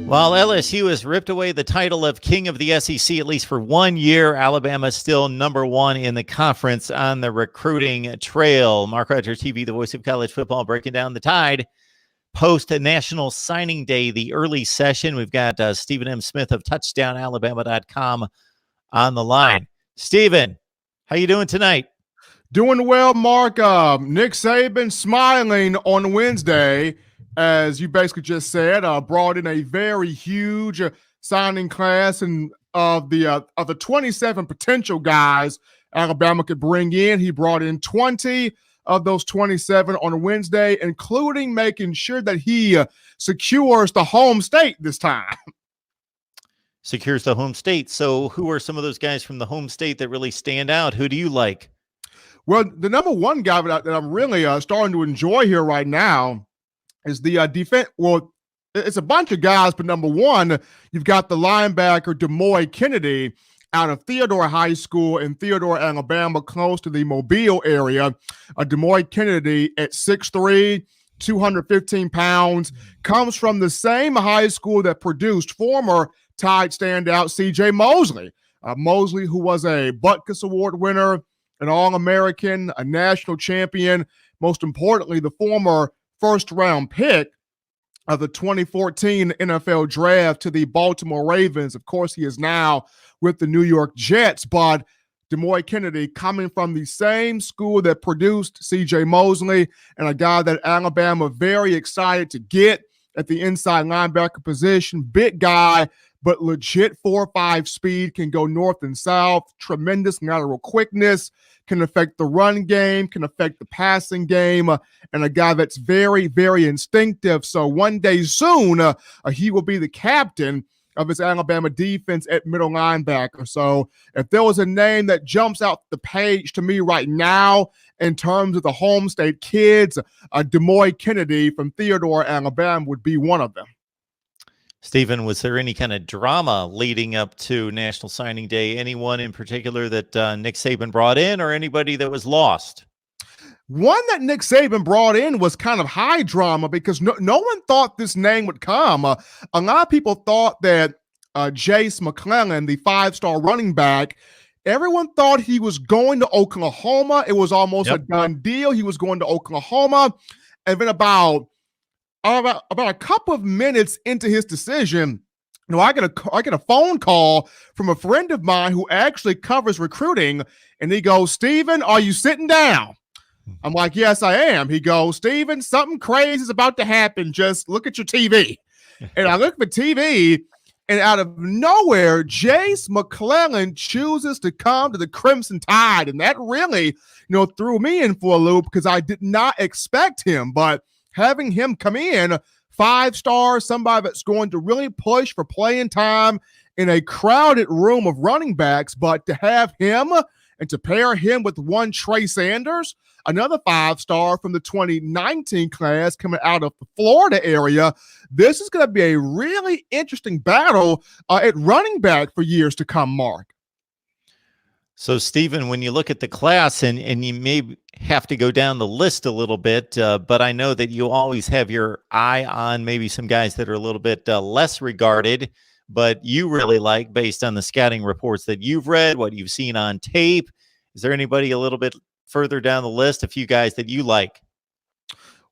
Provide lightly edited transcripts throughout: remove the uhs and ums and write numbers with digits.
While LSU has ripped away the title of King of the SEC, at least for 1 year, Alabama is still number one in the conference on the recruiting trail. Mark Rogers TV, the voice of college football, breaking down the Tide post-National Signing Day, the early session. We've got Stephen M. Smith of TouchdownAlabama.com on the line. Stephen, how you doing tonight? Doing well, Mark. Nick Saban smiling on Wednesday, as you basically just said, brought in a very huge signing class, and of the 27 potential guys Alabama could bring in, he brought in 20 of those 27 on Wednesday, including making sure that he secures the home state this time. Secures the home state. So who are some of those guys from the home state that really stand out? Who do you like? Well, the number one guy that I'm really starting to enjoy here right now is the defense. Well, it's a bunch of guys, but number one, you've got the linebacker Demoy Kennedy out of Theodore High School in Theodore, Alabama, close to the Mobile area. Demoy Kennedy at 6'3", 215 pounds, comes from the same high school that produced former Tide standout C.J. Mosley. Mosley, who was a Butkus Award winner, an All-American, a national champion, most importantly, the former first-round pick of the 2014 NFL Draft to the Baltimore Ravens. Of course, he is now with the New York Jets, but Demoy Kennedy coming from the same school that produced C.J. Mosley, and a guy that Alabama very excited to get at the inside linebacker position. Big guy, but legit 4.5 speed, can go north and south, tremendous lateral quickness, can affect the run game, can affect the passing game, and a guy that's very, very instinctive. So one day soon, he will be the captain of his Alabama defense at middle linebacker. So if there was a name that jumps out the page to me right now in terms of the home state kids, Demoy Kennedy from Theodore, Alabama would be one of them. Stephen, was there any kind of drama leading up to National Signing Day? Anyone in particular that Nick Saban brought in, or anybody that was lost? One that Nick Saban brought in was kind of high drama because no one thought this name would come. A lot of people thought that Jace McClellan, the five-star running back, everyone thought he was going to Oklahoma. It was almost a done deal. He was going to Oklahoma. And then about a couple of minutes into his decision, I get a phone call from a friend of mine who actually covers recruiting, and he goes, "Stephen, are you sitting down?" I'm like, "Yes, I am." He goes, "Stephen, something crazy is about to happen. Just look at your TV." And I look at the TV, and out of nowhere, Jace McClellan chooses to come to the Crimson Tide. And that really, threw me in for a loop because I did not expect him. But having him come in, 5-star, somebody that's going to really push for playing time in a crowded room of running backs, but to have him and to pair him with one Trey Sanders, another 5-star from the 2019 class coming out of the Florida area, this is going to be a really interesting battle at running back for years to come, Mark. So, Stephen, when you look at the class, and you may have to go down the list a little bit, but I know that you always have your eye on maybe some guys that are a little bit less regarded, but you really like based on the scouting reports that you've read, what you've seen on tape. Is there anybody a little bit further down the list, a few guys that you like?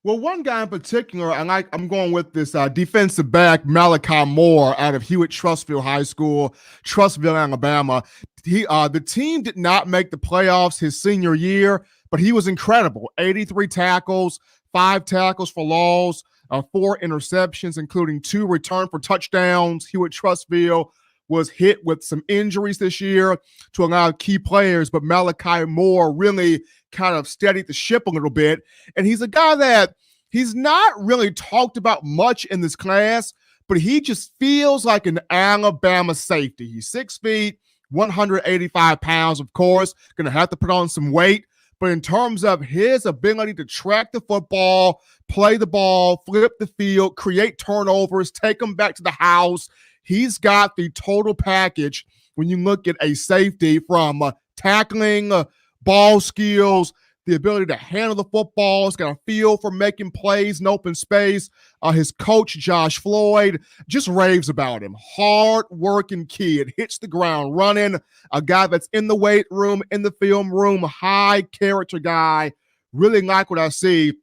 Well, one guy in particular, I'm going with this defensive back, Malachi Moore, out of Hewitt-Trussville High School, Trussville, Alabama. The team did not make the playoffs his senior year, but he was incredible. 83 tackles, 5 tackles for loss, 4 interceptions, including 2 return for touchdowns. Hewitt-Trussville was hit with some injuries this year to a lot of key players, but Malachi Moore really kind of steadied the ship a little bit. And he's a guy that he's not really talked about much in this class, but he just feels like an Alabama safety. He's 6 feet, 185 pounds, of course, going to have to put on some weight. But in terms of his ability to track the football, play the ball, flip the field, create turnovers, take them back to the house, he's got the total package when you look at a safety, from tackling, ball skills, the ability to handle the football. He's got a feel for making plays in open space. His coach, Josh Floyd, just raves about him. Hard-working kid, hits the ground running, a guy that's in the weight room, in the film room, high-character guy. Really like what I see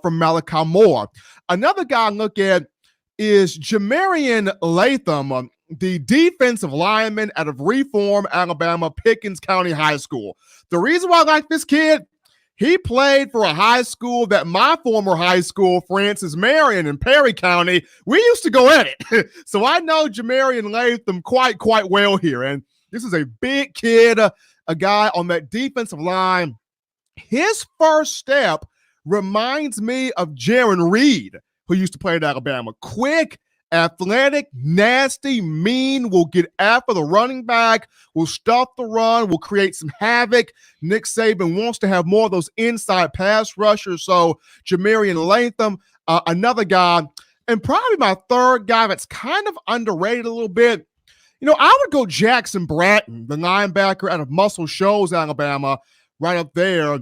from Malachi Moore. Another guy I look at is Jamarian Latham, the defensive lineman out of Reform, Alabama, Pickens County High School. The reason why I like this kid, he played for a high school that my former high school, Francis Marion in Perry County, we used to go at it. So I know Jamarian Latham quite well here. And this is a big kid, a guy on that defensive line. His first step reminds me of Jaron Reed, who used to play at Alabama. Quick, athletic, nasty, mean, will get after the running back, will stuff the run, will create some havoc. Nick Saban wants to have more of those inside pass rushers. So Jamarian Latham, another guy, and probably my third guy that's kind of underrated a little bit. You know, I would go Jackson Bratton, the linebacker out of Muscle Shoals, Alabama, right up there.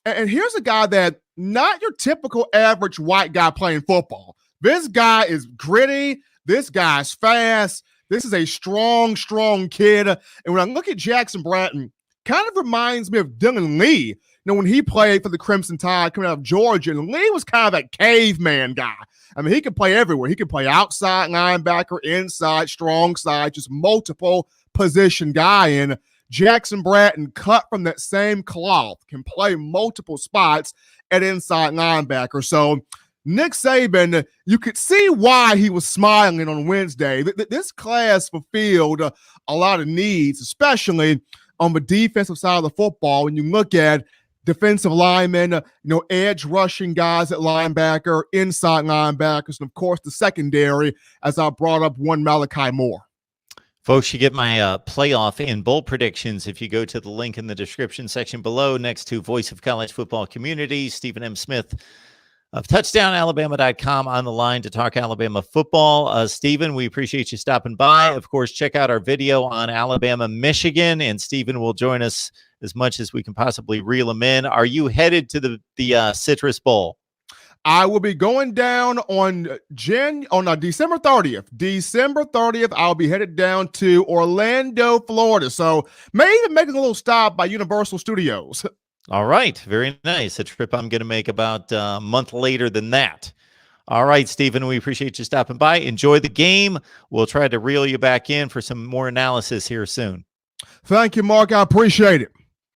And here's a guy that not your typical average white guy playing football. This guy is gritty. This guy's fast. This is a strong kid. And when I look at Jackson Bratton, kind of reminds me of Dylan Lee. You know, when he played for the Crimson Tide coming out of Georgia, and Lee was kind of that caveman guy. I mean, he could play everywhere. He could play outside linebacker, inside, strong side, just multiple position guy. And Jackson Bratton, cut from that same cloth, can play multiple spots at inside linebacker. So Nick Saban, you could see why he was smiling on Wednesday. This class fulfilled a lot of needs, especially on the defensive side of the football. When you look at defensive linemen, edge rushing guys at linebacker, inside linebackers, and of course the secondary, as I brought up one Malachi Moore. Folks, you get my playoff and bowl predictions if you go to the link in the description section below next to Voice of College Football Community. Stephen M. Smith of TouchdownAlabama.com on the line to talk Alabama football. Stephen, we appreciate you stopping by. Of course, check out our video on Alabama, Michigan, and Stephen will join us as much as we can possibly reel him in. Are you headed to the Citrus Bowl? I will be going down on December 30th. December 30th, I'll be headed down to Orlando, Florida. So may even make a little stop by Universal Studios. All right. Very nice. A trip I'm going to make about a month later than that. All right, Stephen, we appreciate you stopping by. Enjoy the game. We'll try to reel you back in for some more analysis here soon. Thank you, Mark. I appreciate it.